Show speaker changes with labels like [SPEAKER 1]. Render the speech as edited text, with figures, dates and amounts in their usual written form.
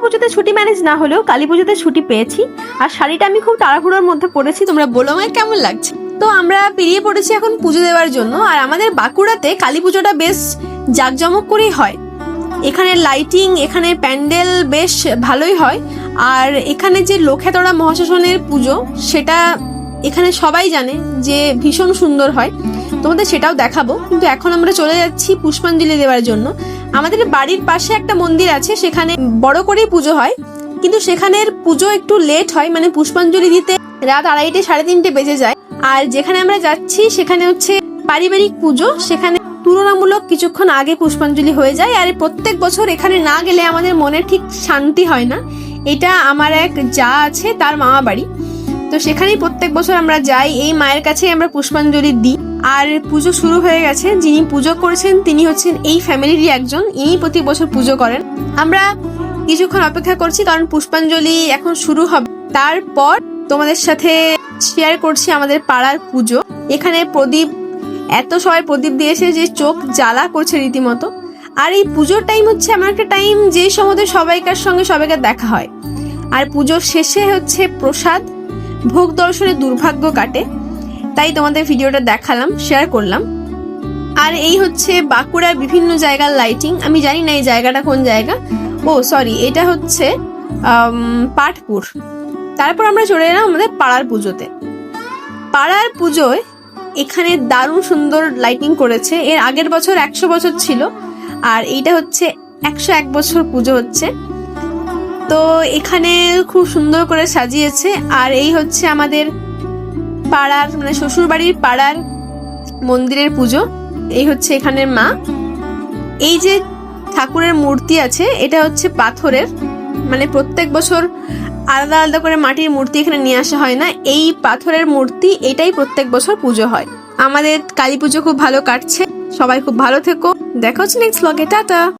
[SPEAKER 1] পুজোতে ছুটি ম্যানেজ না হলেও কালী পুজোতে ছুটি পেয়েছি। আর শাড়িটা আমি খুব তাড়াহুড়োর মধ্যে পরেছি, তোমরা বলো আমায় কেমন লাগছে। তো আমরা পেরিয়ে পড়েছি এখন পুজো দেওয়ার জন্য। আর আমাদের বাঁকুড়াতে কালী পুজোটা বেশ জাঁকজমক করেই হয়। এখানে লাইটিং, এখানে প্যান্ডেল বেশ ভালোই হয়। আর এখানে যে লক্ষ্যতরা মহাশ্মশানের পুজো, সেটা এখানে সবাই জানে যে ভীষণ সুন্দর হয়, তোমাদের সেটাও দেখাবো। কিন্তু এখন আমরা চলে যাচ্ছি পুষ্পাঞ্জলি দেওয়ার জন্য। আমাদের বাড়ির পাশে একটা মন্দির আছে, সেখানে বড় করেই পুজো হয়, কিন্তু সেখানের পুজো একটু লেট হয়, মানে পুষ্পাঞ্জলি দিতে রাত 2:30 3:30 বেজে যায়। আর যেখানে আমরা যাচ্ছি সেখানে হচ্ছে পারিবারিক পুজো, সেখানে তুলনামূলক কিছুক্ষণ আগে পুষ্পাঞ্জলি হয়ে যায়। আর প্রত্যেক বছর এখানে না গেলে আমাদের মনে ঠিক শান্তি হয় না। এটা আমার এক যা আছে, তার মামা বাড়ি, তো সেখানেই প্রত্যেক বছর আমরা যাই, এই মায়ের কাছেই আমরা পুষ্পাঞ্জলি দিই। আর পুজো শুরু হয়ে গেছে। যিনি পুজো করেছেন তিনি হচ্ছেন এই ফ্যামিলিরই একজন, ইনি প্রতি বছর পুজো করেন। আমরা কিছুক্ষণ অপেক্ষা করছি, কারণ পুষ্পাঞ্জলি এখন শুরু হবে। তারপর তোমাদের সাথে শেয়ার করছি আমাদের পাড়ার পুজো। এখানে প্রদীপ, এত সবাই প্রদীপ দিয়েছে যে চোখ জ্বালা করছে রীতিমতো। আর এই পুজোর টাইম হচ্ছে এমন একটা টাইম যে সময় সবাইকার সঙ্গে সবাইকে দেখা হয়। আর পুজোর শেষে হচ্ছে প্রসাদ, ভোগ দর্শনে দুর্ভাগ্য কাটে, তাই তোমাদের ভিডিওটা দেখালাম, শেয়ার করলাম। আর এই হচ্ছে বাঁকুড়ার বিভিন্ন জায়গার লাইটিং। আমি জানি না এই জায়গাটা কোন জায়গা, ও সরি, এটা হচ্ছে পাটপুর। তারপর আমরা চলে এলাম আমাদের পাড়ার পুজোতে। পাড়ার পুজোয় এখানে দারুণ সুন্দর লাইটিং করেছে। এর আগের বছর 100 বছর ছিল, আর এইটা হচ্ছে 101 বছর পুজো হচ্ছে। তো এখানে খুব সুন্দর করে সাজিয়েছে। আর এই হচ্ছে আমাদের পাড়ার, মানে শ্বশুর বাড়ির পাড়ার মন্দিরের পুজো। এই হচ্ছে এখানের মা। এই যে ঠাকুরের মূর্তি আছে, এটা হচ্ছে পাথরের, মানে প্রত্যেক বছর আলাদা আলাদা করে মাটির মূর্তি এখানে নিয়ে আসা হয় না, এই পাথরের মূর্তি, এটাই প্রত্যেক বছর পুজো হয়। আমাদের কালী পুজো খুব ভালো কাটছে, সবাই খুব ভালো থেকো, দেখা হচ্ছে নেক্সট ব্লগে, টাটা।